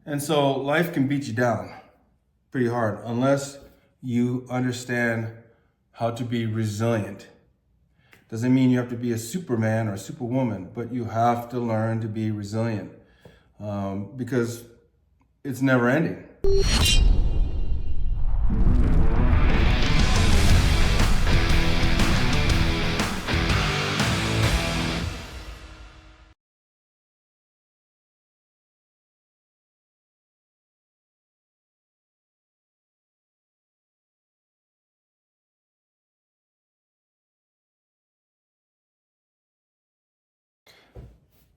And so life can beat you down pretty hard unless you understand how to be resilient. Doesn't mean you have to be a Superman or a Superwoman, but you have to learn to be resilient because it's never ending.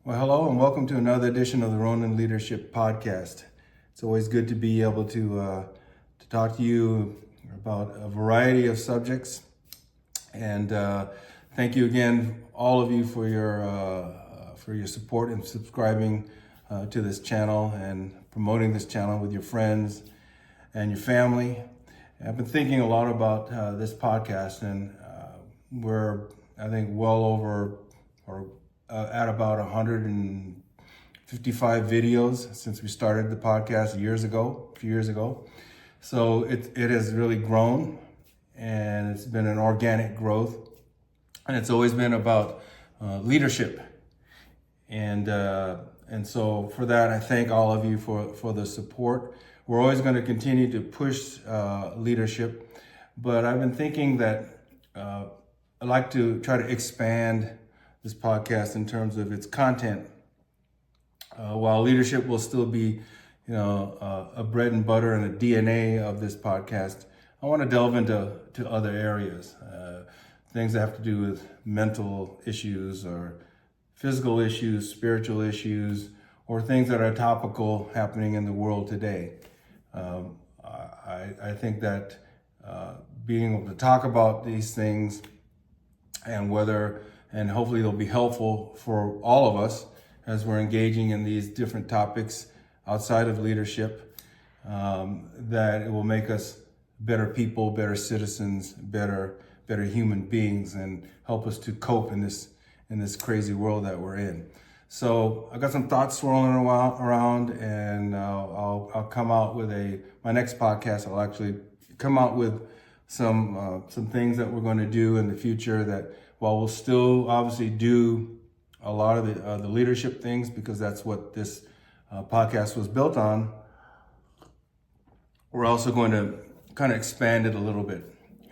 Well, hello and welcome to another edition of the Ronin Leadership Podcast. It's always good to be able to talk to you about a variety of subjects. And thank you again, all of you, for your support and subscribing to this channel and promoting this channel with your friends and your family. I've been thinking a lot about this podcast, and we're, I think, well over or at about 155 videos since we started the podcast a few years ago. So it has really grown, and it's been an organic growth, and it's always been about leadership. And so for that, I thank all of you for the support. We're always going to continue to push leadership, but I've been thinking that I'd like to try to expand this podcast in terms of its content. While leadership will still be, a bread and butter and a DNA of this podcast, I want to delve into other areas, things that have to do with mental issues or physical issues, spiritual issues, or things that are topical happening in the world today. I think that being able to talk about these things and hopefully they'll be helpful for all of us as we're engaging in these different topics outside of leadership, that it will make us better people, better citizens, better human beings, and help us to cope in this crazy world that we're in. So I've got some thoughts swirling around, and I'll come out with my next podcast. I'll actually come out with some things that we're going to do in the future, that while we'll still obviously do a lot of the leadership things, because that's what this podcast was built on, we're also going to kind of expand it a little bit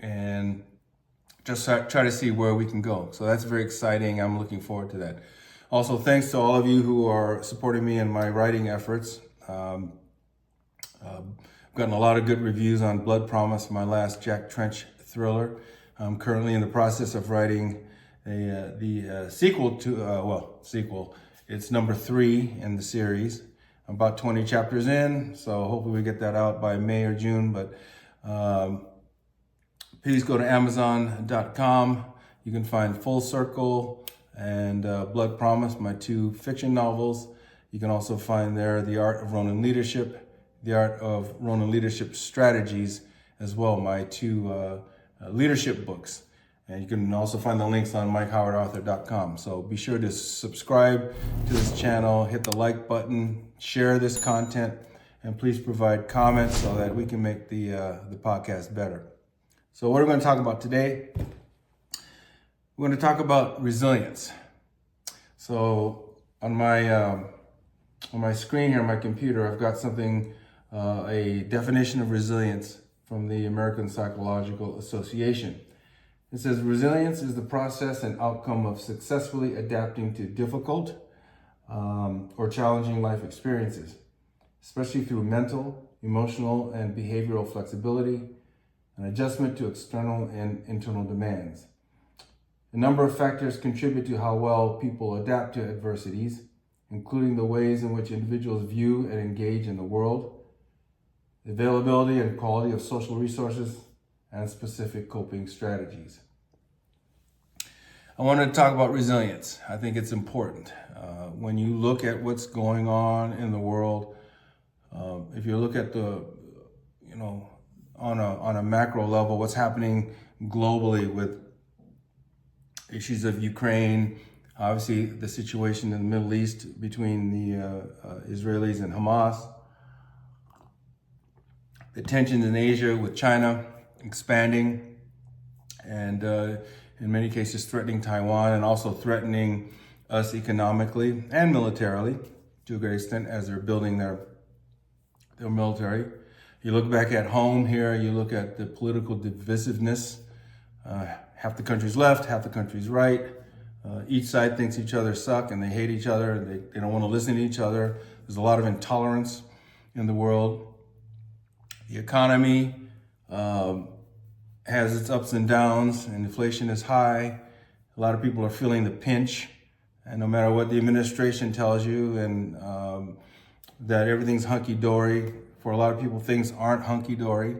and just try to see where we can go. So that's very exciting. I'm looking forward to that. Also, thanks to all of you who are supporting me in my writing efforts. I've gotten a lot of good reviews on Blood Promise, my last Jack Trench thriller. I'm currently in the process of writing the sequel to, sequel. It's number 3 in the series. I'm about 20 chapters in, so hopefully we get that out by May or June. But please go to Amazon.com. You can find Full Circle and Blood Promise, my 2 fiction novels. You can also find there The Art of Ronin Leadership, The Art of Ronin Leadership Strategies, as well, my 2 leadership books. And you can also find the links on MikeHowardAuthor.com. So be sure to subscribe to this channel, hit the like button, share this content, and please provide comments so that we can make the podcast better. So what are we going to talk about today? We're going to talk about resilience. So on my screen here on my computer, I've got something, a definition of resilience from the American Psychological Association. It says, resilience is the process and outcome of successfully adapting to difficult or challenging life experiences, especially through mental, emotional, and behavioral flexibility, and adjustment to external and internal demands. A number of factors contribute to how well people adapt to adversities, including the ways in which individuals view and engage in the world, the availability and quality of social resources, and specific coping strategies. I want to talk about resilience. I think it's important. When you look at what's going on in the world, if you look at on a macro level, what's happening globally with issues of Ukraine, obviously the situation in the Middle East between the Israelis and Hamas, the tensions in Asia with China expanding, and in many cases threatening Taiwan, and also threatening us economically and militarily to a great extent as they're building their military. You look back at home here, you look at the political divisiveness. Half the country's left, half the country's right. Each side thinks each other suck and they hate each other. They don't want to listen to each other. There's a lot of intolerance in the world. The economy has its ups and downs, and inflation is high. A lot of people are feeling the pinch, and no matter what the administration tells you, and that everything's hunky-dory, for a lot of people, things aren't hunky-dory.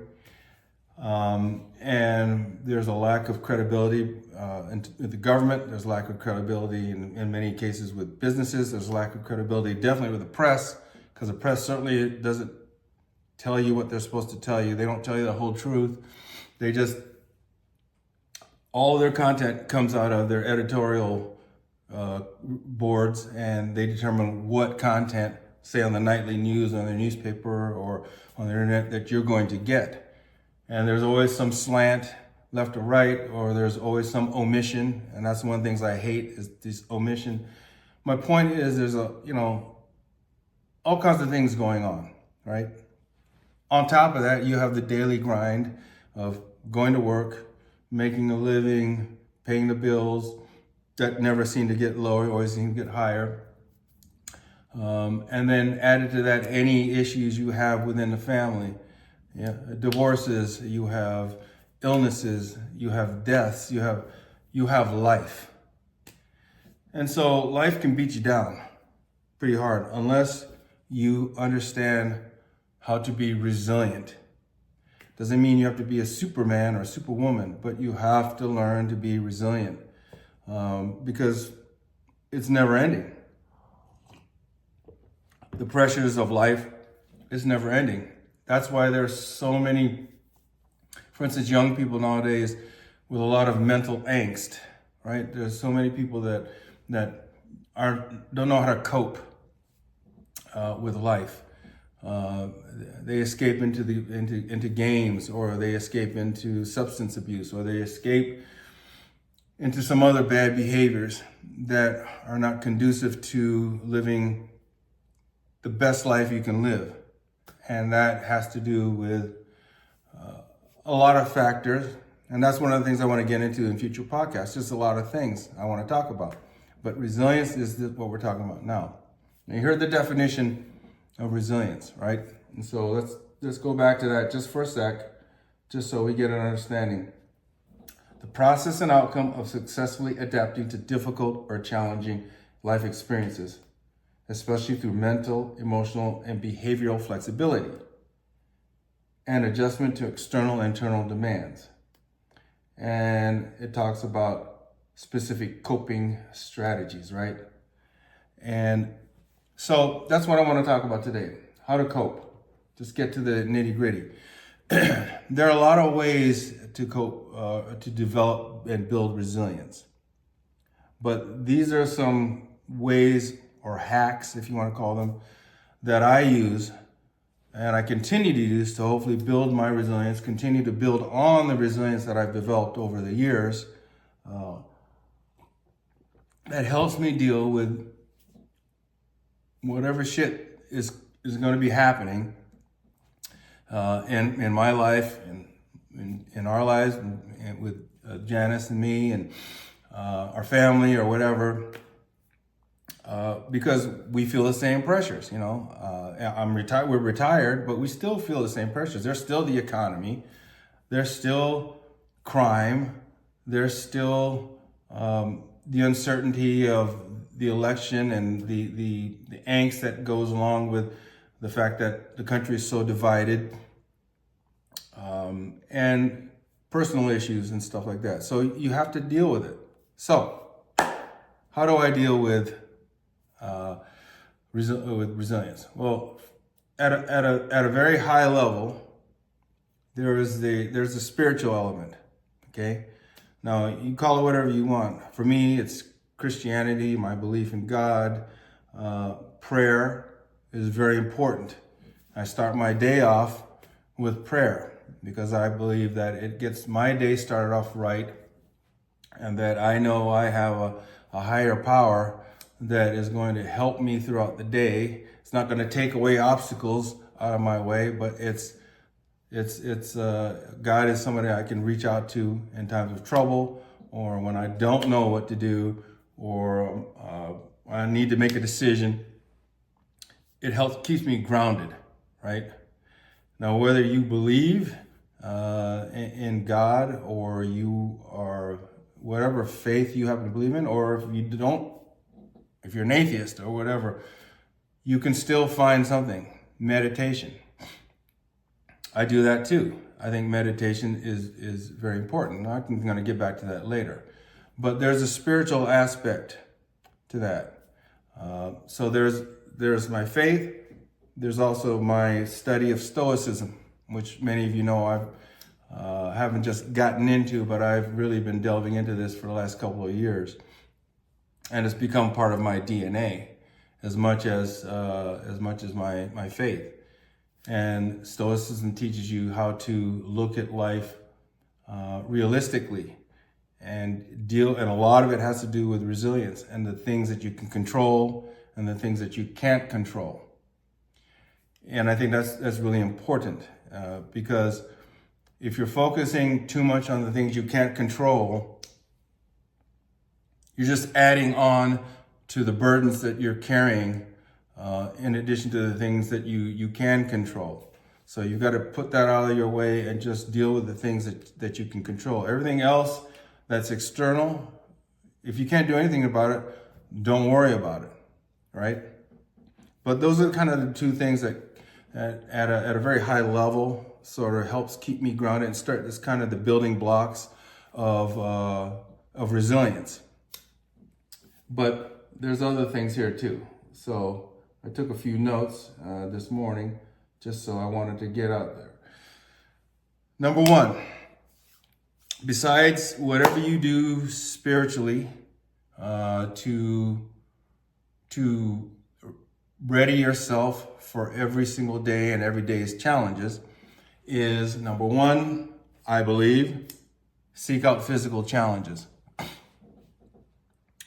And there's a lack of credibility in the government. There's a lack of credibility in many cases with businesses. There's a lack of credibility definitely with the press, because the press certainly doesn't tell you what they're supposed to tell you. They don't tell you the whole truth. They just, all of their content comes out of their editorial boards, and they determine what content, say on the nightly news, on their newspaper, or on the internet, that you're going to get. And there's always some slant left or right, or there's always some omission. And that's one of the things I hate, is this omission. My point is there's all kinds of things going on, right? On top of that, you have the daily grind of going to work, making a living, paying the bills that never seem to get lower, always seem to get higher. And then added to that, any issues you have within the family. Yeah, divorces, you have illnesses, you have deaths, you have life. And so life can beat you down pretty hard unless you understand how to be resilient. Doesn't mean you have to be a Superman or a Superwoman, but you have to learn to be resilient because it's never ending. The pressures of life is never ending. That's why there's so many, for instance, young people nowadays with a lot of mental angst, right? There's so many people that don't know how to cope with life. They escape into games, or they escape into substance abuse, or they escape into some other bad behaviors that are not conducive to living the best life you can live. And that has to do with a lot of factors. And that's one of the things I want to get into in future podcasts. Just a lot of things I want to talk about. But resilience is what we're talking about now. And you heard the definition of resilience, right? And so let's go back to that just for a sec, just so we get an understanding. The process and outcome of successfully adapting to difficult or challenging life experiences, especially through mental, emotional, and behavioral flexibility and adjustment to external and internal demands. And it talks about specific coping strategies, right? And so that's what I want to talk about today, how to cope. Just get to the nitty gritty. There are a lot of ways to cope, to develop and build resilience. But these are some ways, or hacks, if you want to call them, that I use and I continue to use to hopefully build my resilience, continue to build on the resilience that I've developed over the years. That helps me deal with whatever shit is going to be happening in my life, in our lives, and with Janice and me and our family or whatever. Because we feel the same pressures, I'm retired, we're retired, but we still feel the same pressures. There's still the economy, there's still crime, there's still the uncertainty of the election and the angst that goes along with the fact that the country is so divided, and personal issues and stuff like that. So you have to deal with it. So how do I deal with resilience? Well, at a very high level, there's a spiritual element. Okay, now you call it whatever you want. For me, it's Christianity, my belief in God. Prayer is very important. I start my day off with prayer, because I believe that it gets my day started off right, and that I know I have a higher power that is going to help me throughout the day. It's not going to take away obstacles out of my way, but God is somebody I can reach out to in times of trouble, or when I don't know what to do, or I need to make a decision. It keeps me grounded, right? Now, whether you believe in God, or you are whatever faith you happen to believe in, or if you don't, if you're an atheist or whatever, you can still find something. Meditation. I do that too. I think meditation is very important. I'm going to get back to that later. But there's a spiritual aspect to that. So there's my faith. There's also my study of Stoicism, which many of you know I haven't just gotten into, but I've really been delving into this for the last couple of years. And it's become part of my DNA as much as my faith. And Stoicism teaches you how to look at life realistically and a lot of it has to do with resilience and the things that you can control and the things that you can't control. And I think that's really important because if you're focusing too much on the things you can't control, you're just adding on to the burdens that you're carrying in addition to the things that you can control. So you've got to put that out of your way and just deal with the things that you can control. Everything else that's external, if you can't do anything about it, don't worry about it, right? But those are kind of the two things that at a very high level sort of helps keep me grounded and start this kind of the building blocks of resilience. But there's other things here too. So I took a few notes this morning just so I wanted to get out there. Number one, besides whatever you do spiritually to ready yourself for every single day and every day's challenges, is number one, I believe, seek out physical challenges.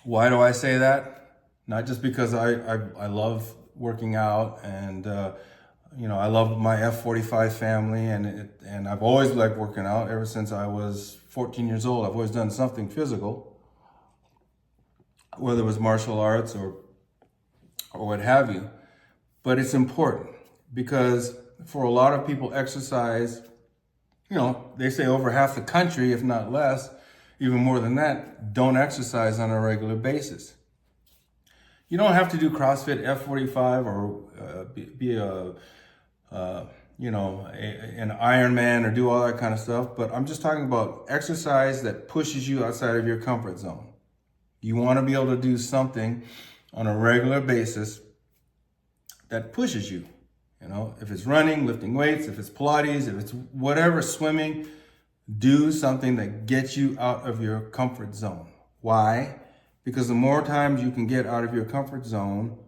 Why do I say that? Not just because I love working out and I love my F45 family and I've always liked working out ever since I was 14 years old. I've always done something physical, whether it was martial arts or what have you. But it's important because for a lot of people, exercise, they say over half the country, if not less, even more than that, don't exercise on a regular basis. You don't have to do CrossFit F45 or be an Ironman or do all that kind of stuff. But I'm just talking about exercise that pushes you outside of your comfort zone. You want to be able to do something on a regular basis that pushes you. If it's running, lifting weights, if it's Pilates, if it's whatever, swimming, do something that gets you out of your comfort zone. Why? Because the more times you can get out of your comfort zone,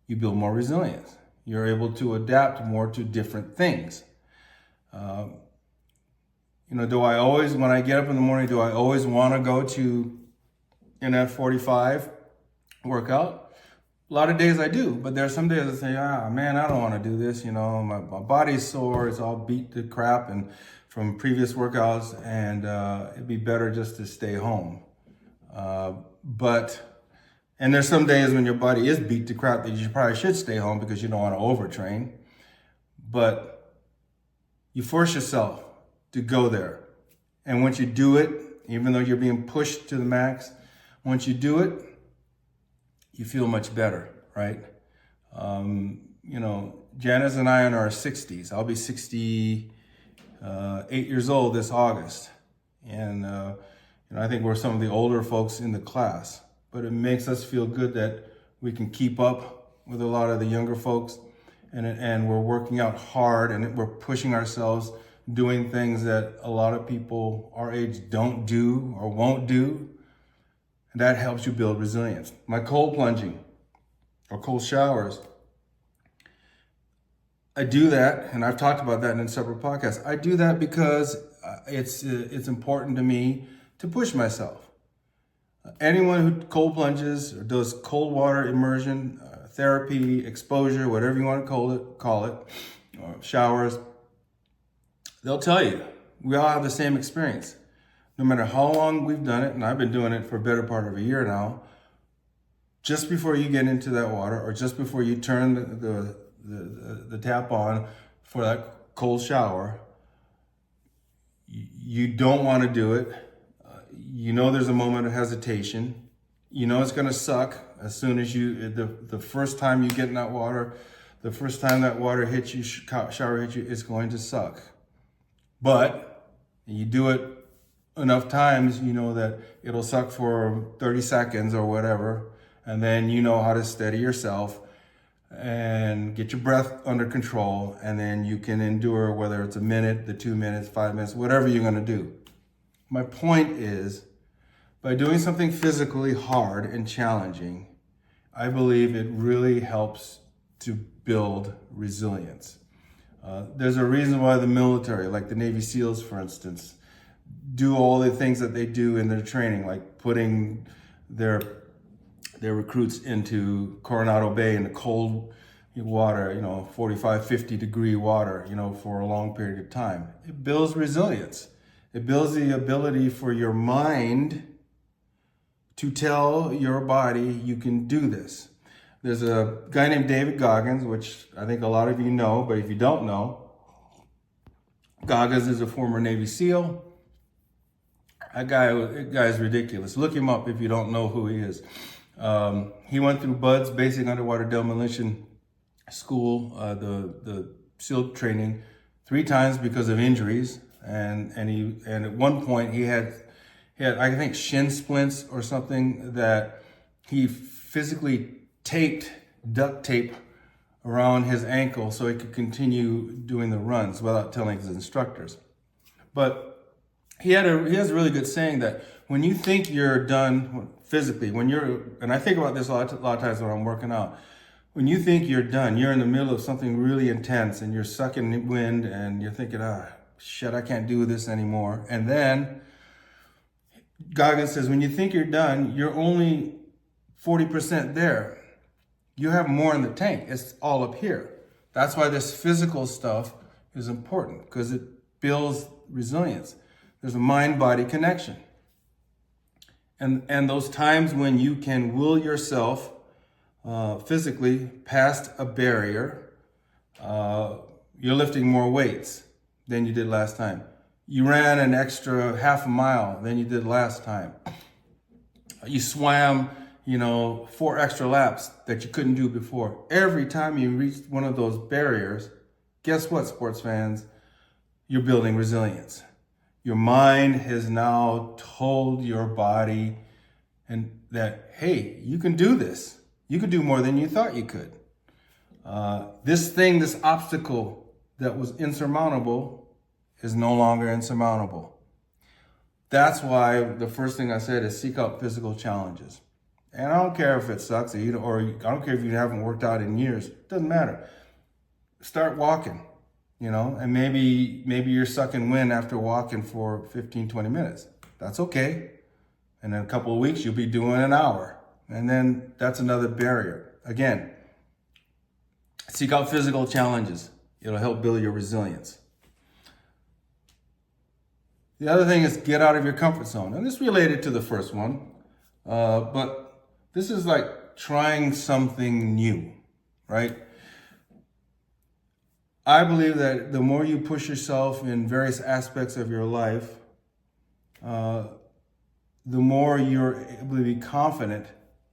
you build more resilience. You're able to adapt more to different things. Do I always, when I get up in the morning, do I always want to go to an F45 workout? A lot of days I do, but there are some days I say, man, I don't want to do this. My body's sore, it's all beat to crap and from previous workouts, and it'd be better just to stay home. And there's some days when your body is beat to crap that you probably should stay home because you don't want to overtrain. But you force yourself to go there. And once you do it, even though you're being pushed to the max, once you do it, you feel much better, right? Janice and I are in our 60s. I'll be 68 years old this August. And I think we're some of the older folks in the class. But it makes us feel good that we can keep up with a lot of the younger folks. And we're working out hard and we're pushing ourselves, doing things that a lot of people our age don't do or won't do. And that helps you build resilience. My cold plunging or cold showers, I do that, and I've talked about that in several podcasts. I do that because it's important to me to push myself. Anyone who cold plunges or does cold water immersion, therapy, exposure, whatever you want to call it, or showers, they'll tell you we all have the same experience. No matter how long we've done it, and I've been doing it for a better part of a year now, just before you get into that water, or just before you turn the tap on for that cold shower, you don't want to do it. You know there's a moment of hesitation. You know it's going to suck as soon as the first time you get in that water, the first time that water hits you, shower hits you, it's going to suck. But you do it enough times, you know that it'll suck for 30 seconds or whatever, and then you know how to steady yourself and get your breath under control, and then you can endure, whether it's a minute, the 2 minutes, 5 minutes, whatever you're going to do. My point is, by doing something physically hard and challenging, I believe it really helps to build resilience. There's a reason why the military, like the Navy SEALs, for instance, do all the things that they do in their training, like putting their recruits into Coronado Bay in the cold water, 45, 50 degree water, for a long period of time. It builds resilience. It builds the ability for your mind to tell your body you can do this. There's a guy named David Goggins, which I think a lot of you know, but if you don't know, Goggins is a former Navy SEAL. That guy is ridiculous. Look him up if you don't know who he is. He went through BUDS, Basic Underwater Demolition School, the SEAL training, 3 times because of injuries, and at one point he had I think shin splints or something that he physically taped duct tape around his ankle so he could continue doing the runs without telling his instructors. But he has a really good saying that when you think you're done physically, and I think about this a lot of times when I'm working out, when you think you're done, you're in the middle of something really intense and you're sucking wind and you're thinking, shit, I can't do this anymore. And then Goggins says, when you think you're done, you're only 40% there. You have more in the tank. It's all up here. That's why this physical stuff is important, because it builds resilience. There's a mind-body connection. And those times when you can will yourself physically past a barrier, you're lifting more weights than you did last time. You ran an extra half a mile than you did last time. You swam, 4 extra laps that you couldn't do before. Every time you reach one of those barriers, guess what, sports fans? You're building resilience. Your mind has now told your body that, hey, you can do this. You can do more than you thought you could. This obstacle that was insurmountable is no longer insurmountable. That's why the first thing I said is seek out physical challenges. And I don't care if it sucks, or I don't care if you haven't worked out in years. It doesn't matter. Start walking, and maybe you're sucking wind after walking for 15, 20 minutes. That's okay. And in a couple of weeks, you'll be doing an hour. And then that's another barrier. Again, seek out physical challenges. It'll help build your resilience. The other thing is get out of your comfort zone. And this is related to the first one, but this is like trying something new, right? I believe that the more you push yourself in various aspects of your life, the more you're able to be confident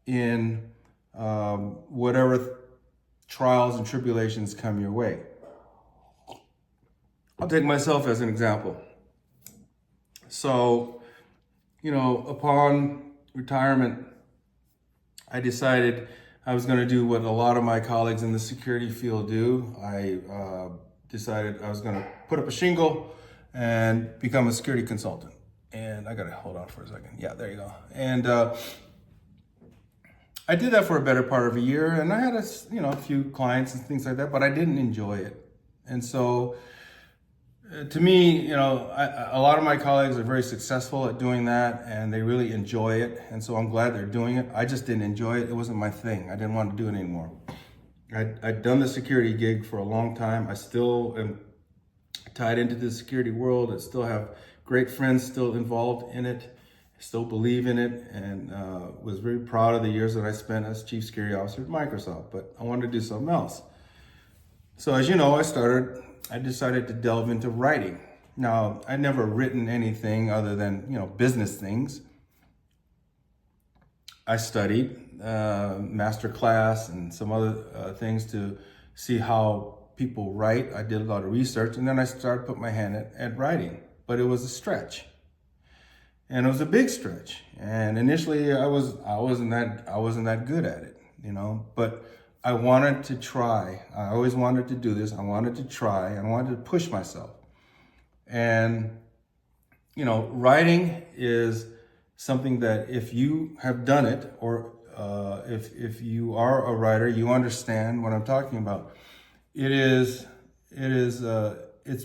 in whatever trials and tribulations come your way. I'll take myself as an example. So, upon retirement, I decided I was going to do what a lot of my colleagues in the security field do. I decided I was going to put up a shingle and become a security consultant. And I got to hold on for a second. Yeah, there you go. And I did that for a better part of a year, and I had a few clients and things like that, but I didn't enjoy it. And so to me, a lot of my colleagues are very successful at doing that, and they really enjoy it. And so I'm glad they're doing it. I just didn't enjoy it. It wasn't my thing. I didn't want to do it anymore. I'd done the security gig for a long time. I still am tied into the security world. I still have great friends still involved in it. I still believe in it, and was very proud of the years that I spent as chief security officer at Microsoft. But I wanted to do something else. So as you know, I decided to delve into writing. Now, I'd never written anything other than, business things. I studied master class and some other things to see how people write. I did a lot of research, and then I started putting my hand at writing. But it was a stretch. And it was a big stretch. And initially I wasn't that good at it, but I wanted to try. I always wanted to do this. I wanted to try. I wanted to push myself. And, writing is something that if you have done it, or if you are a writer, you understand what I'm talking about. It's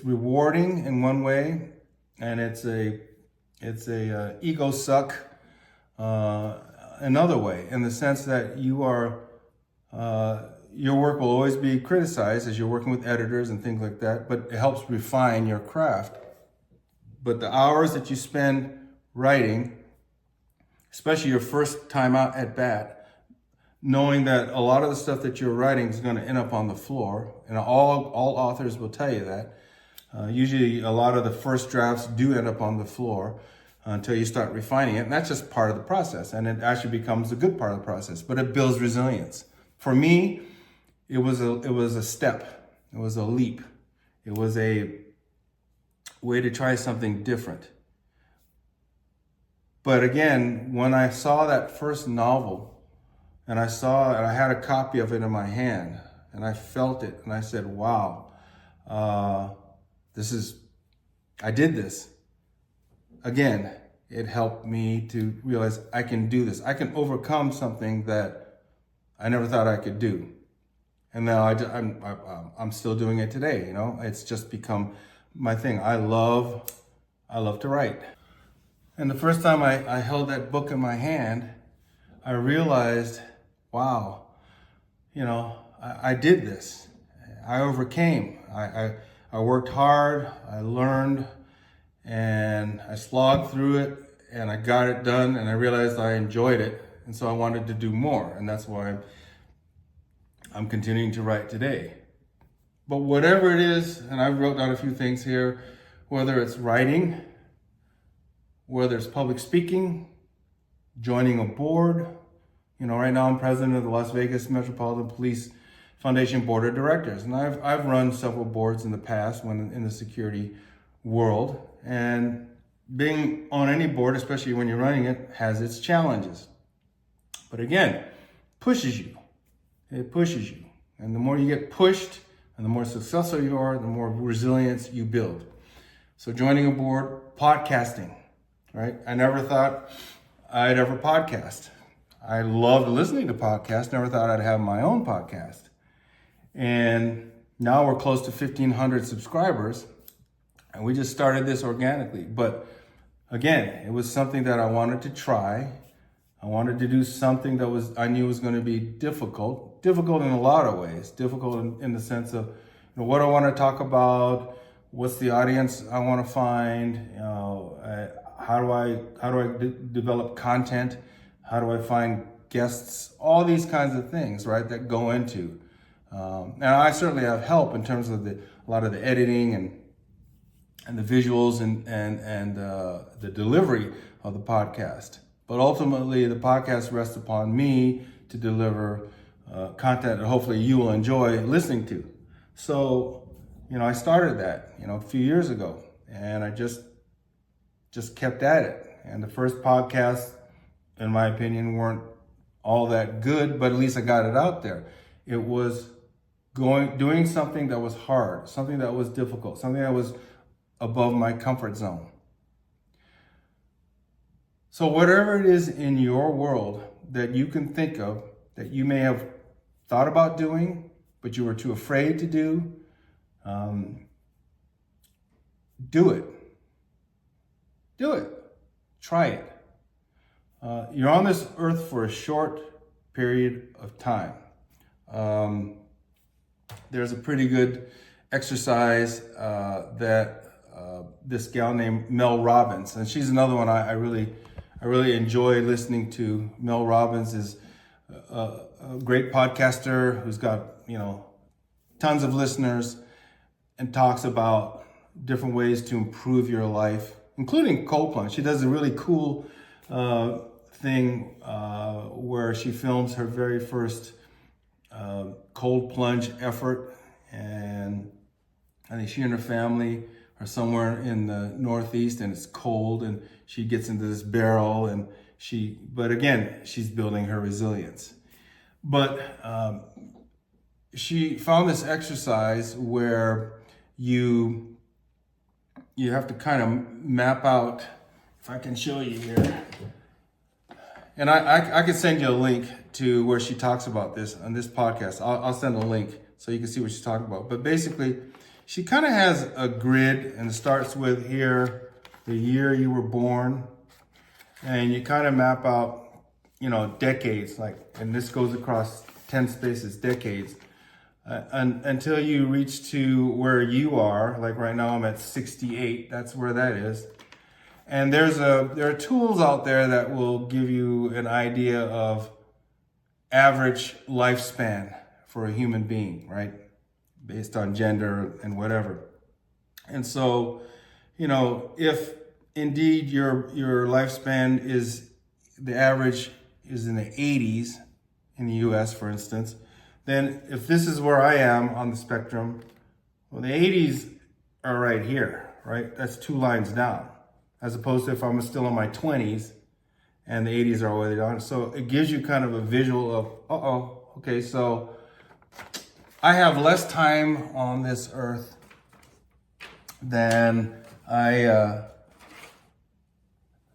rewarding in one way, and it's a ego suck another way, in the sense that your work will always be criticized as you're working with editors and things like that, but it helps refine your craft. But the hours that you spend writing, especially your first time out at bat, knowing that a lot of the stuff that you're writing is going to end up on the floor, and all authors will tell you that. Usually a lot of the first drafts do end up on the floor until you start refining it, and that's just part of the process, and it actually becomes a good part of the process, but it builds resilience. For me, it was a step, it was a leap, it was a way to try something different. But again, when I saw that first novel, and I had a copy of it in my hand, and I felt it, and I said, wow, I did this. Again, it helped me to realize I can do this. I can overcome something that I never thought I could do. And now I'm still doing it today, It's just become my thing. I love to write. And the first time I held that book in my hand, I realized, wow, I did this. I overcame. I worked hard, I learned, and I slogged through it, and I got it done, and I realized I enjoyed it, and so I wanted to do more, and that's why I'm continuing to write today. But whatever it is, and I wrote down a few things here, whether it's writing, whether it's public speaking, joining a board. Right now I'm president of the Las Vegas Metropolitan Police Foundation Board of Directors, and I've run several boards in the past when in the security world, and being on any board, especially when you're running it, has its challenges. But again, pushes you. It pushes you, and the more you get pushed, and the more successful you are, the more resilience you build. So joining a board, podcasting, right? I never thought I'd ever podcast. I loved listening to podcasts. Never thought I'd have my own podcast. And now we're close to 1,500 subscribers, and we just started this organically. But again, it was something that I wanted to try. I wanted to do something that I knew was going to be difficult in a lot of ways. Difficult in the sense of, what I want to talk about, what's the audience I want to find, how do I develop content, how do I find guests, all these kinds of things, right, that go into. And I certainly have help in terms of a lot of the editing and the visuals and the delivery of the podcast. But ultimately, the podcast rests upon me to deliver content that hopefully you will enjoy listening to. So, I started that, a few years ago, and I just kept at it. And the first podcasts, in my opinion, weren't all that good, but at least I got it out there. It was doing something that was hard, something that was difficult, something that was above my comfort zone. So whatever it is in your world that you can think of that you may have thought about doing, but you were too afraid to do, Do it. Do it. Try it. You're on this earth for a short period of time. There's a pretty good exercise that this gal named Mel Robbins, and she's another one I really enjoy listening to. Mel Robbins is a great podcaster who's got tons of listeners and talks about different ways to improve your life, including cold plunge. She does a really cool thing where she films her very first cold plunge effort, and I think she and her family are somewhere in the Northeast and it's cold, and she gets into this barrel but again, she's building her resilience. But she found this exercise where you have to kind of map out, if I can show you here. And I could send you a link to where she talks about this on this podcast. I'll send a link so you can see what she's talking about. But basically, she kind of has a grid, and it starts with here, the year you were born. And you kind of map out, decades, and this goes across 10 spaces, decades, until you reach to where you are. Like right now, I'm at 68. That's where that is. And there are tools out there that will give you an idea of average lifespan for a human being, right? Based on gender and whatever. And so, if indeed your lifespan is, the average is in the 80s in the US, for instance, then if this is where I am on the spectrum, well, the 80s are right here, right? That's 2 lines down. As opposed to if I'm still in my 20s and the 80s are all the way down. So it gives you kind of a visual of, okay, so I have less time on this earth than I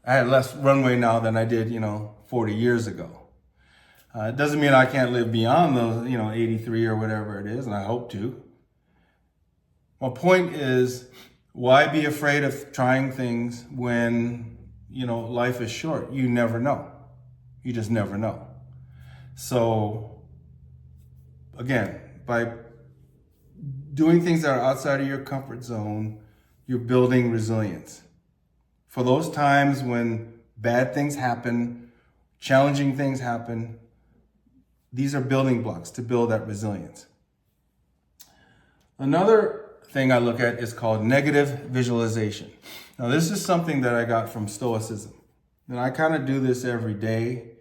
had less runway now than I did, 40 years ago. It doesn't mean I can't live beyond those, 83 or whatever it is, and I hope to. My point is, why be afraid of trying things when, life is short? You never know. You just never know. So, again, by doing things that are outside of your comfort zone, you're building resilience. For those times when bad things happen, challenging things happen, these are building blocks to build that resilience. Another thing I look at is called negative visualization. Now, this is something that I got from Stoicism, and I kind of do this every day.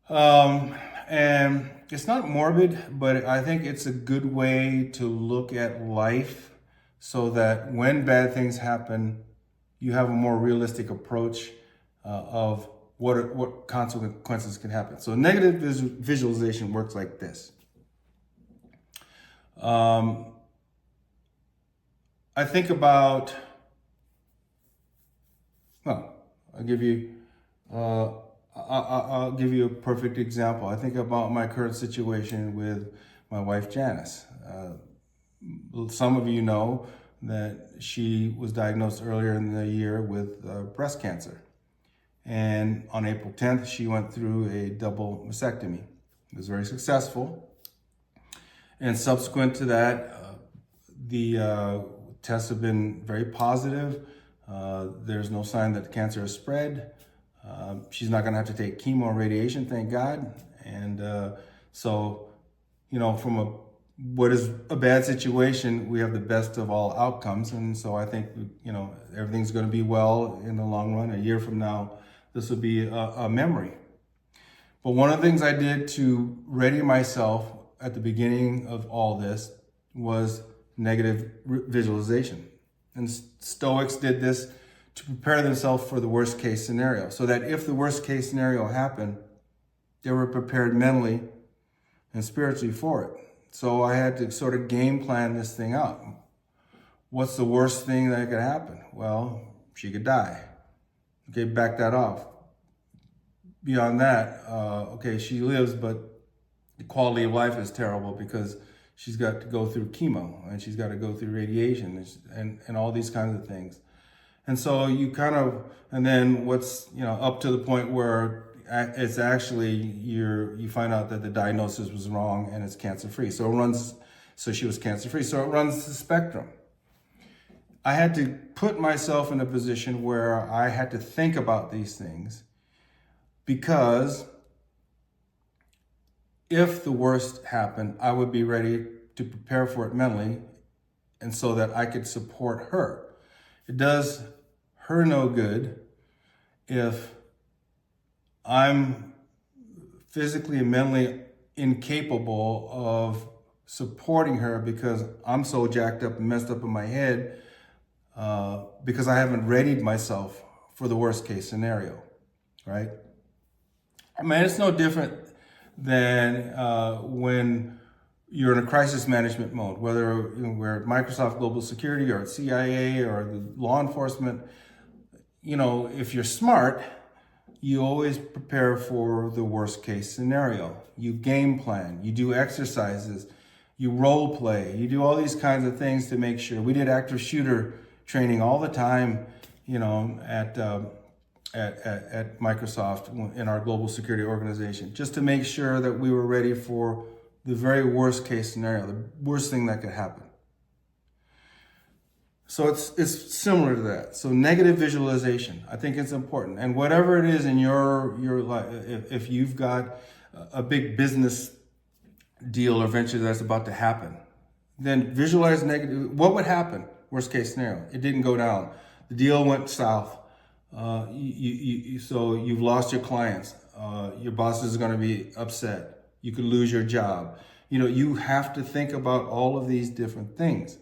And it's not morbid, but I think it's a good way to look at life so that when bad things happen, you have a more realistic approach of what consequences can happen. So negative visualization works like this. I think about, I'll give you a perfect example. I think about my current situation with my wife, Janice. Some of you know that she was diagnosed earlier in the year with breast cancer. And on April 10th, she went through a double mastectomy. It was very successful. And subsequent to that, the tests have been very positive. There's no sign that the cancer has spread. She's not gonna have to take chemo or radiation, thank God. And so, from what is a bad situation, we have the best of all outcomes. And so I think, everything's gonna be well in the long run. A year from now, this will be a memory. But one of the things I did to ready myself at the beginning of all this was negative visualization. And Stoics did this to prepare themselves for the worst case scenario, so that if the worst case scenario happened, they were prepared mentally and spiritually for it. So I had to sort of game plan this thing out. What's the worst thing that could happen? Well, she could die. Okay, back that off. Beyond that, okay, she lives, but the quality of life is terrible because She's got to go through chemo, and she's got to go through radiation, and all these kinds of things. And so you kind of, and then what's, up to the point where it's actually, you find out that the diagnosis was wrong and it's cancer-free. So she was cancer-free. So it runs the spectrum. I had to put myself in a position where I had to think about these things, because if the worst happened, I would be ready to prepare for it mentally, and so that I could support her. It does her no good if I'm physically and mentally incapable of supporting her because I'm so jacked up and messed up in my head, because I haven't readied myself for the worst case scenario, right? I mean, it's no different than when you're in a crisis management mode, whether we're at Microsoft Global Security or at CIA or the law enforcement. If you're smart, you always prepare for the worst case scenario. You game plan, you do exercises, you role play, you do all these kinds of things to make sure. We did active shooter training all the time, at Microsoft in our global security organization, just to make sure that we were ready for the very worst case scenario, the worst thing that could happen. So it's similar to that. So negative visualization, I think it's important. And whatever it is in your life, if you've got a big business deal or venture that's about to happen, then visualize negative. What would happen? Worst case scenario. It didn't go down. The deal went south. So you've lost your clients. Your boss is going to be upset. You could lose your job. You have to think about all of these different things,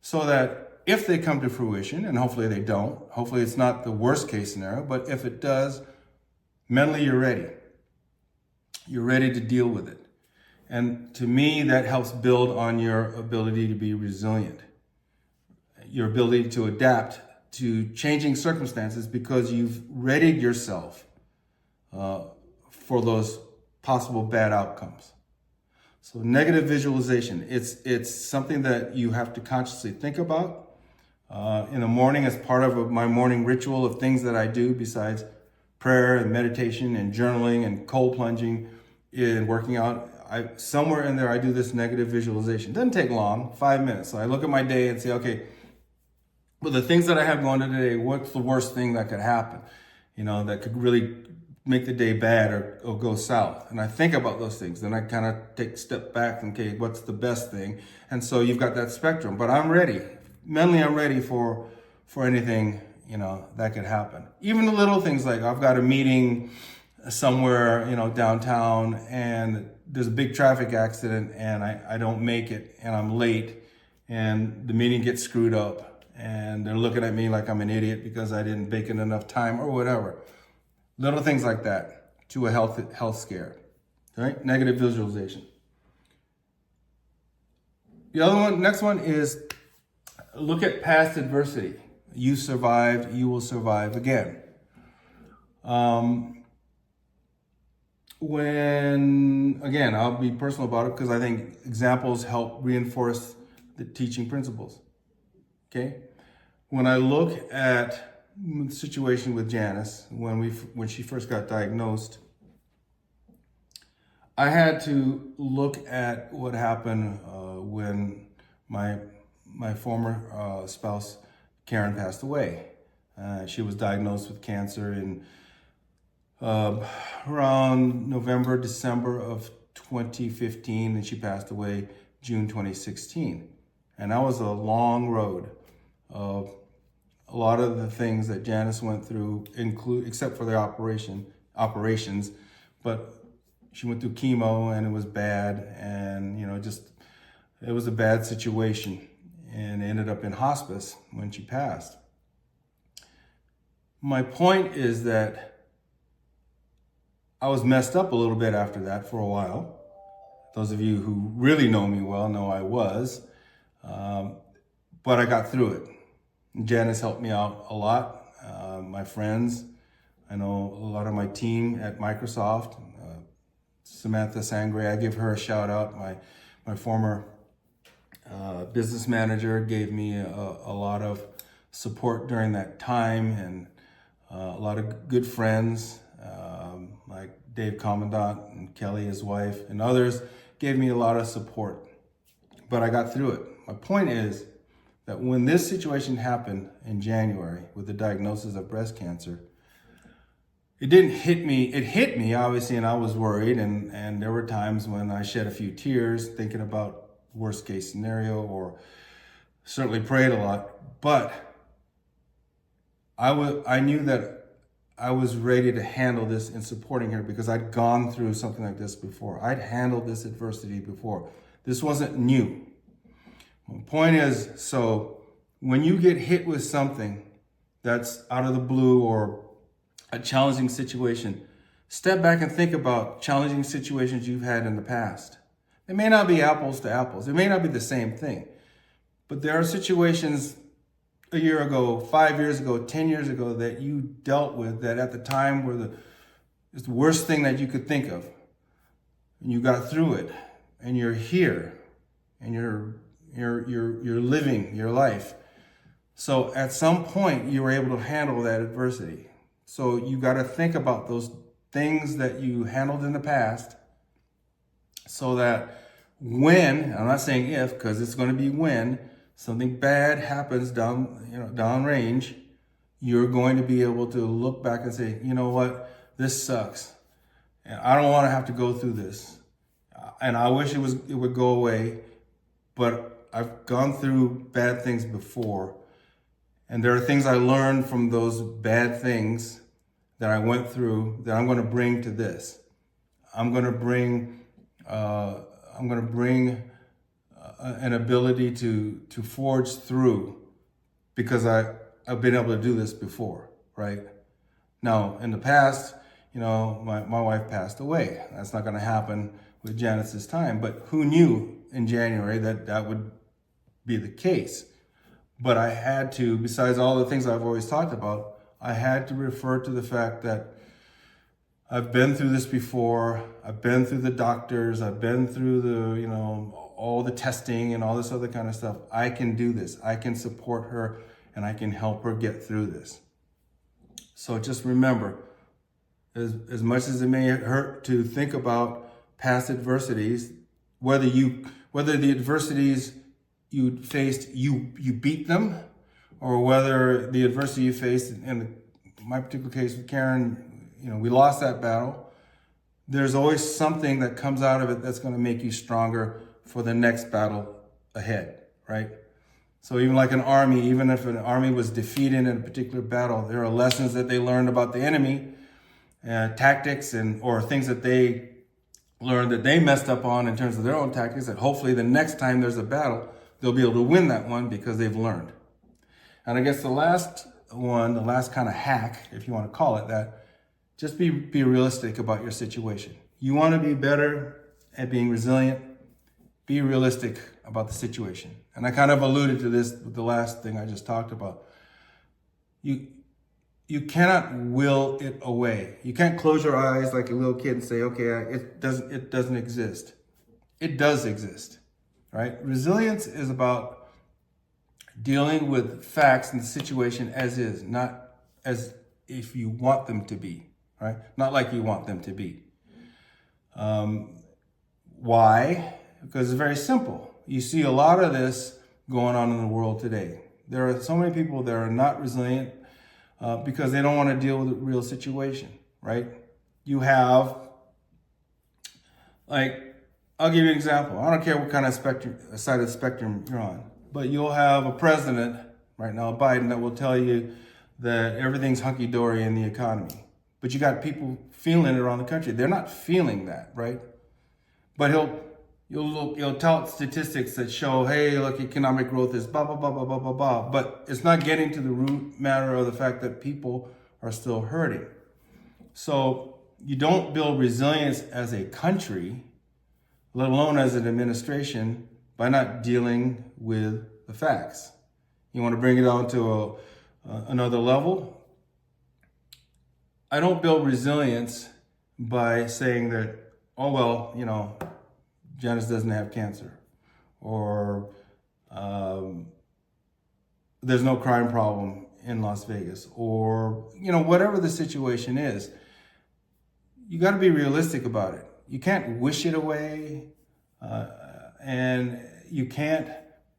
so that if they come to fruition, and hopefully they don't, hopefully it's not the worst case scenario, but if it does, mentally you're ready. You're ready to deal with it. And to me, that helps build on your ability to be resilient, your ability to adapt to changing circumstances, because you've readied yourself for those possible bad outcomes. So negative visualization, it's something that you have to consciously think about. In the morning, as part of my morning ritual of things that I do besides prayer and meditation and journaling and cold plunging and working out, somewhere in there I do this negative visualization. Doesn't take long, 5 minutes. So I look at my day and say, okay, well, the things that I have going today, what's the worst thing that could happen? That could really make the day bad or go south. And I think about those things. Then I kind of take a step back and, okay, what's the best thing? And so you've got that spectrum, but I'm ready. Mentally, I'm ready for anything, that could happen. Even the little things, like I've got a meeting somewhere, downtown, and there's a big traffic accident and I don't make it and I'm late and the meeting gets screwed up and they're looking at me like I'm an idiot because I didn't bake in enough time or whatever. Little things like that to a health scare, right? Negative visualization. Next one is look at past adversity. You survived, you will survive again. Again, I'll be personal about it because I think examples help reinforce the teaching principles. Okay? When I look at the situation with Janice, when she first got diagnosed, I had to look at what happened when my former spouse, Karen, passed away. She was diagnosed with cancer in around November, December of 2015, and she passed away June 2016. And that was a long road of a lot of the things that Janice went through, except for the operations, but she went through chemo and it was bad, and it was a bad situation, and ended up in hospice when she passed. My point is that I was messed up a little bit after that for a while. Those of you who really know me well know I was, but I got through it. Janice helped me out a lot. My friends, I know a lot of my team at Microsoft, Samantha Sangre, I give her a shout out, my former business manager, gave me a lot of support during that time, and a lot of good friends like Dave Commandant and Kelly, his wife, and others gave me a lot of support. But I got through it. My point is that when this situation happened in January with the diagnosis of breast cancer, it didn't hit me. It hit me, obviously, and I was worried. And there were times when I shed a few tears thinking about worst case scenario, or certainly prayed a lot. But I knew that I was ready to handle this in supporting her because I'd gone through something like this before. I'd handled this adversity before. This wasn't new. My point is, so when you get hit with something that's out of the blue or a challenging situation, step back and think about challenging situations you've had in the past. It may not be apples to apples. It may not be the same thing, but there are situations a year ago, 5 years ago, 10 years ago that you dealt with that at the time were it's the worst thing that you could think of. And you got through it, and you're here, and you're living your life. So at some point you were able to handle that adversity. So you got to think about those things that you handled in the past, so that when, I'm not saying if, because it's going to be when something bad happens down range, you're going to be able to look back and say, you know what, this sucks, and I don't want to have to go through this, and I wish it would go away, but I've gone through bad things before, and there are things I learned from those bad things that I went through that I'm going to bring to this. I'm going to bring an ability to forge through, because I've been able to do this before, right? Now, in the past, my wife passed away. That's not going to happen with Janice's time, but who knew in January that would be the case? But I had to, besides all the things I've always talked about, I had to refer to the fact that I've been through this before. I've been through the doctors. I've been through all the testing and all this other kind of stuff. I can do this. I can support her, and I can help her get through this. So just remember, as much as it may hurt to think about past adversities, whether the adversities you faced, you beat them, or whether the adversity you faced, in my particular case with Karen, we lost that battle. There's always something that comes out of it that's going to make you stronger for the next battle ahead, right? So even like an army, even if an army was defeated in a particular battle, there are lessons that they learned about the enemy, tactics, or things that they learned that they messed up on in terms of their own tactics, that hopefully the next time there's a battle, they'll be able to win that one because they've learned. And I guess the last kind of hack, if you want to call it that, just be realistic about your situation. You want to be better at being resilient, be realistic about the situation. And I kind of alluded to this with the last thing I just talked about. You cannot will it away. You can't close your eyes like a little kid and say, okay, it doesn't exist. It does exist, right? Resilience is about dealing with facts and the situation as is, not as if you want them to be, right? Not like you want them to be. Why? Because it's very simple. You see a lot of this going on in the world today. There are so many people that are not resilient because they don't want to deal with the real situation, right? You have, I'll give you an example. I don't care what kind of side of the spectrum you're on, but you'll have a president right now, Biden, that will tell you that everything's hunky-dory in the economy. But you got people feeling it around the country. They're not feeling that, right? But he'll tout statistics that show, hey, look, economic growth is blah, blah, blah, blah, blah, blah, blah. But it's not getting to the root matter of the fact that people are still hurting. So you don't build resilience as a country, let alone as an administration, by not dealing with the facts. You want to bring it on to another level? I don't build resilience by saying that, oh, well, Janice doesn't have cancer, or there's no crime problem in Las Vegas, or, whatever the situation is. You got to be realistic about it. You can't wish it away, and you can't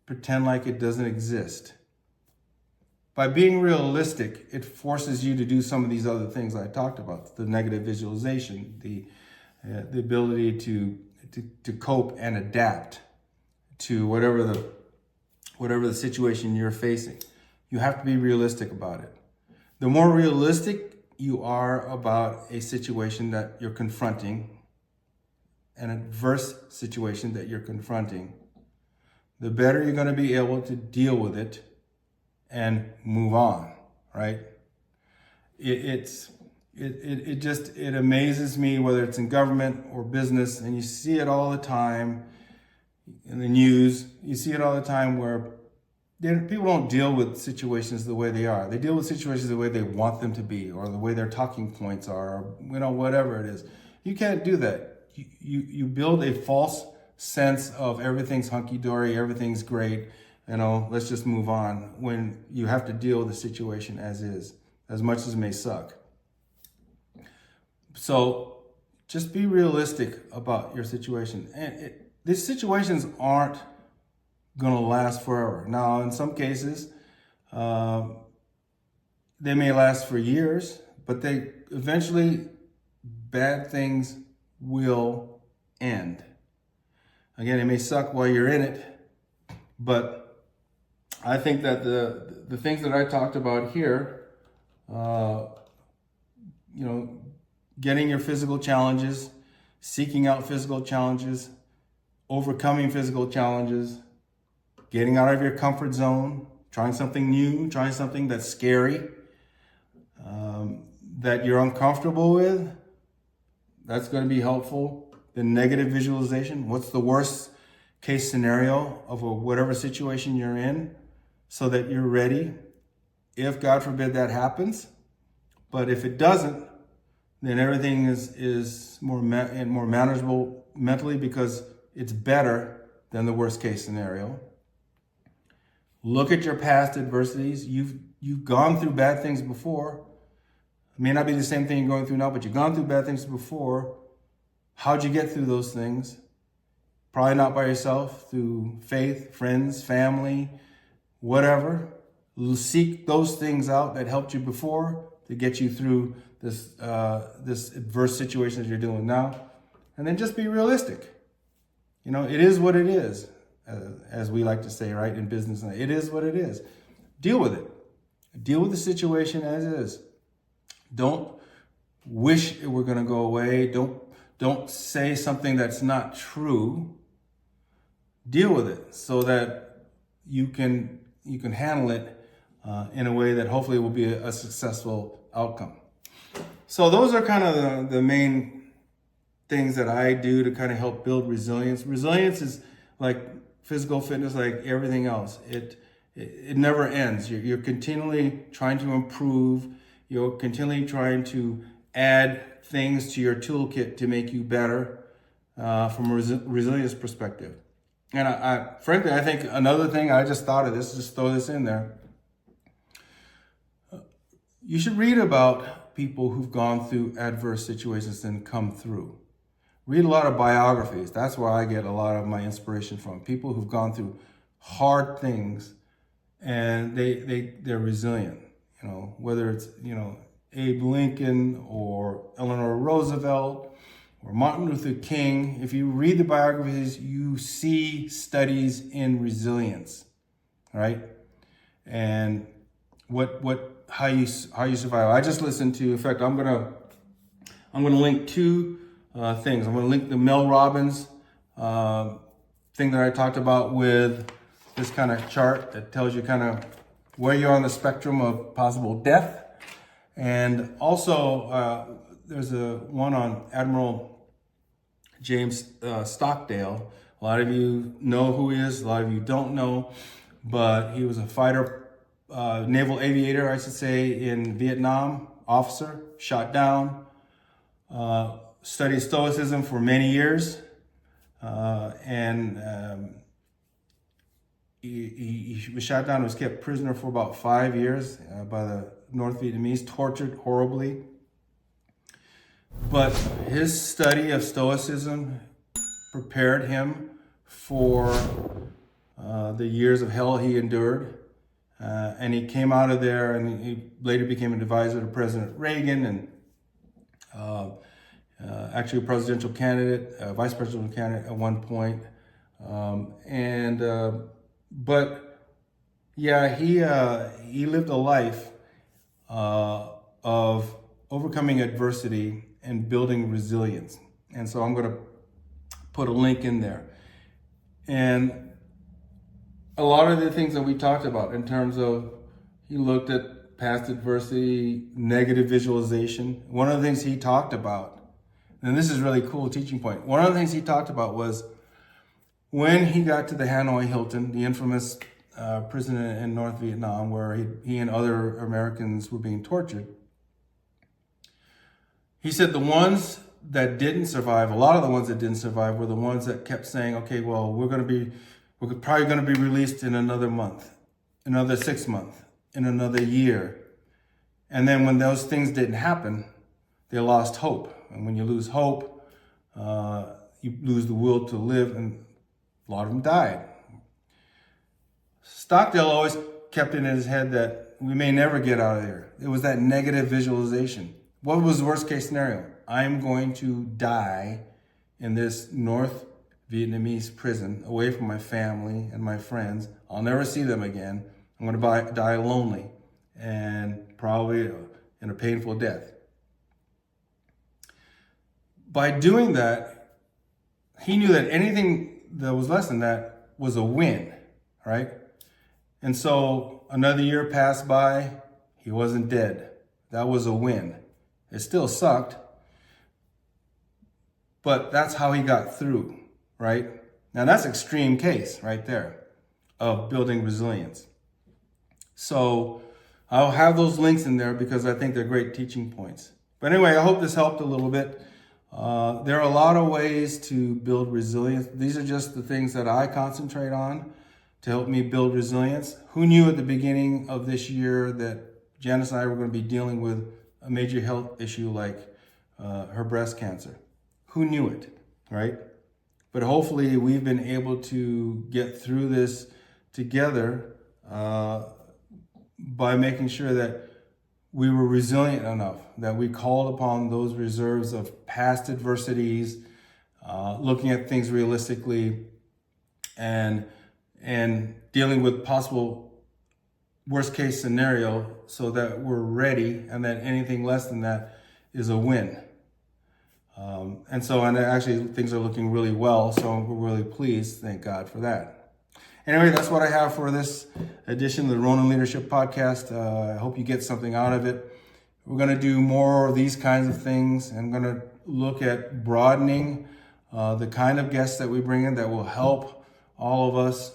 pretend like it doesn't exist. By being realistic, it forces you to do some of these other things I talked about: the negative visualization, the ability to cope and adapt to whatever the situation you're facing. You have to be realistic about it. The more realistic you are about a situation that you're confronting, an adverse situation that you're confronting, the better you're going to be able to deal with it and move on, right? It amazes me, whether it's in government or business, and you see it all the time in the news. You see it all the time where people don't deal with situations the way they are. They deal with situations the way they want them to be, or the way their talking points are, or, whatever it is. You can't do that. You build a false sense of everything's hunky-dory, everything's great, let's just move on, when you have to deal with the situation as is, as much as it may suck. So just be realistic about your situation. And these situations aren't going to last forever. Now, in some cases, they may last for years, but eventually bad things will end. Again, it may suck while you're in it, but I think that the things that I talked about here, getting your physical challenges, seeking out physical challenges, overcoming physical challenges, getting out of your comfort zone, trying something new, trying something that's scary, that you're uncomfortable with, that's going to be helpful. The negative visualization, what's the worst case scenario of whatever situation you're in, so that you're ready if, God forbid, that happens. But if it doesn't, then everything is more manageable mentally, because it's better than the worst case scenario. Look at your past adversities. You've gone through bad things before. It may not be the same thing you're going through now, but you've gone through bad things before. How'd you get through those things? Probably not by yourself, through faith, friends, family, whatever. Seek those things out that helped you before to get you through this adverse situation that you're dealing with now. And then just be realistic. It is what it is, as we like to say, right, in business. It is what it is. Deal with it. Deal with the situation as is. Don't wish it were going to go away. Don't say something that's not true. Deal with it so that you can handle it in a way that hopefully will be a successful outcome. So those are kind of the main things that I do to kind of help build resilience. Resilience is like physical fitness, like everything else. It never ends. You're continually trying to improve. You're continually trying to add things to your toolkit to make you better from a resilience perspective. And frankly, I think another thing, I just thought of this, just throw this in there. You should read about people who've gone through adverse situations and come through. Read a lot of biographies. That's where I get a lot of my inspiration from. People who've gone through hard things and they're resilient. Whether it's, Abe Lincoln or Eleanor Roosevelt or Martin Luther King. If you read the biographies, you see studies in resilience, right? And how you survive. I just listened to, in fact, I'm gonna link two things. I'm gonna link the Mel Robbins thing that I talked about with this kind of chart that tells you kind of where you're on the spectrum of possible death. And also, there's a one on Admiral James Stockdale. A lot of you know who he is, a lot of you don't know, but he was a fighter, naval aviator, I should say, in Vietnam, officer, shot down, studied Stoicism for many years, and he was shot down and was kept prisoner for about 5 years by the North Vietnamese, tortured horribly. But his study of Stoicism prepared him for the years of hell he endured. And he came out of there, and he later became an advisor to President Reagan, and actually a presidential candidate, vice presidential candidate at one point. But yeah, he lived a life of overcoming adversity and building resilience. And so I'm going to put a link in there. And a lot of the things that we talked about in terms of, he looked at past adversity, negative visualization. One of the things he talked about, and this is really cool teaching point. One of the things he talked about was when he got to the Hanoi Hilton, the infamous prison in North Vietnam, where he and other Americans were being tortured. He said the ones that didn't survive, a lot of the ones that didn't survive were the ones that kept saying, okay, well, we're probably going to be released in another month, another 6 months, in another year. And then when those things didn't happen, they lost hope. And when you lose hope, you lose the will to live, and a lot of them died. Stockdale always kept it in his head that we may never get out of there. It was that negative visualization. What was the worst case scenario? I'm going to die in this North Vietnamese prison, away from my family and my friends. I'll never see them again. I'm going to die lonely and probably in a painful death. By doing that, he knew that anything that was less than that was a win, right? And so another year passed by, he wasn't dead. That was a win. It still sucked, but that's how he got through, right? Now that's extreme case right there of building resilience. So I'll have those links in there because I think they're great teaching points. But anyway, I hope this helped a little bit. There are a lot of ways to build resilience. These are just the things that I concentrate on to help me build resilience. Who knew at the beginning of this year that Janice and I were going to be dealing with a major health issue like her breast cancer? Who knew it, right? But hopefully we've been able to get through this together by making sure that we were resilient enough, that we called upon those reserves of past adversities, looking at things realistically, and dealing with possible worst case scenario so that we're ready, and that anything less than that is a win. And actually things are looking really well, so we're really pleased. Thank God for that. Anyway, that's what I have for this edition of the Ronin Leadership Podcast. I hope you get something out of it. We're going to do more of these kinds of things. I'm going to look at broadening the kind of guests that we bring in that will help all of us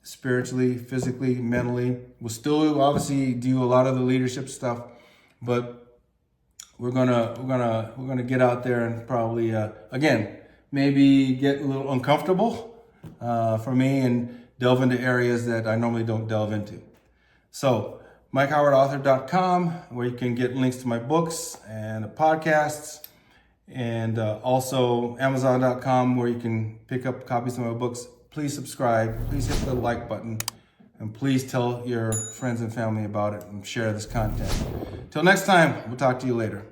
spiritually, physically, mentally. We'll still obviously do a lot of the leadership stuff, but we're gonna get out there and probably again maybe get a little uncomfortable for me and delve into areas that I normally don't delve into. So MikeHowardAuthor.com, where you can get links to my books and podcasts, and also Amazon.com, where you can pick up copies of my books. Please subscribe, please hit the like button, and please tell your friends and family about it and share this content. Till next time, we'll talk to you later.